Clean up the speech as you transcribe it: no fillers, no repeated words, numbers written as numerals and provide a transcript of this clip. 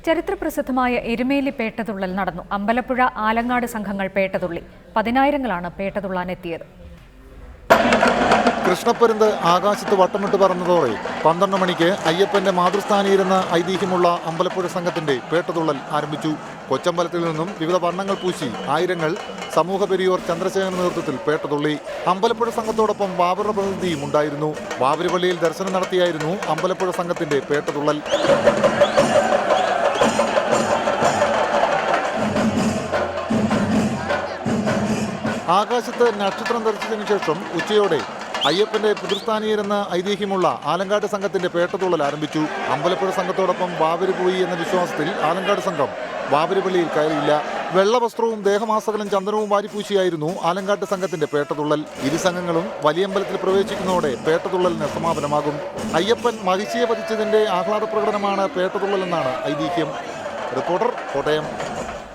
ചരിത്രപ്രസിദ്ധമായ എരുമേലി പേട്ടതുള്ളൽ നടന്നു. അമ്പലപ്പുഴ ആലങ്ങാട് സംഘങ്ങൾ പേട്ടതുള്ളി. പതിനായിരങ്ങളാണ് പേട്ടതുള്ളാനെത്തിയത്. കൃഷ്ണപ്പരുന്ത് ആകാശത്ത് വട്ടമിട്ട് പറന്നതോടെ 12 മണിക്ക് അയ്യപ്പന്റെ മാതൃസ്ഥാനീയിരുന്ന ഐതിഹ്യമുള്ള അമ്പലപ്പുഴ സംഘത്തിന്റെ പേട്ടതുള്ളൽ ആരംഭിച്ചു. കൊച്ചമ്പലത്തിൽ നിന്നും വിവിധ വർണ്ണങ്ങൾ പൂശി ആയിരങ്ങൾ സമൂഹ പെരിയോർ ചന്ദ്രശേഖരന്റെ നേതൃത്വത്തിൽ പേട്ടതുള്ളി. അമ്പലപ്പുഴ സംഘത്തോടൊപ്പം വാവരുടെ പ്രതിനിധിയും ഉണ്ടായിരുന്നു. വാവരുപള്ളിയിൽ ദർശനം നടത്തിയായിരുന്നു അമ്പലപ്പുഴ സംഘത്തിന്റെ പേട്ടതുള്ളൽ. ആകാശത്ത് നക്ഷത്രം ദർശിച്ചതിനു ശേഷം ഉച്ചയോടെ അയ്യപ്പന്റെ പിതൃസ്ഥാനീയരെന്ന ഐതിഹ്യമുള്ള ആലങ്കാട് സംഘത്തിന്റെ പേട്ടതുള്ളൽ ആരംഭിച്ചു. അമ്പലപ്പുഴ സംഘത്തോടൊപ്പം വാവര് പോയി എന്ന വിശ്വാസത്തിൽ ആലങ്കാട് സംഘം വാവരുപള്ളിയിൽ കയറിയില്ല. വെള്ളവസ്ത്രവും ദേഹമാസകലം ചന്ദനവും വാരിപ്പൂശിയായിരുന്നു ആലങ്കാട്ട് സംഘത്തിന്റെ പേട്ടതുള്ളൽ. ഇരു സംഘങ്ങളും വലിയമ്പലത്തിൽ പ്രവേശിക്കുന്നതോടെ പേട്ടതുള്ളലിന് സമാപനമാകും. അയ്യപ്പൻ മഹിഷിയെ വധിച്ചതിന്റെ ആഹ്ലാദ പ്രകടനമാണ് പേട്ടതുള്ളൽ എന്നാണ് ഐതിഹ്യം. റിപ്പോർട്ടർ, കോട്ടയം.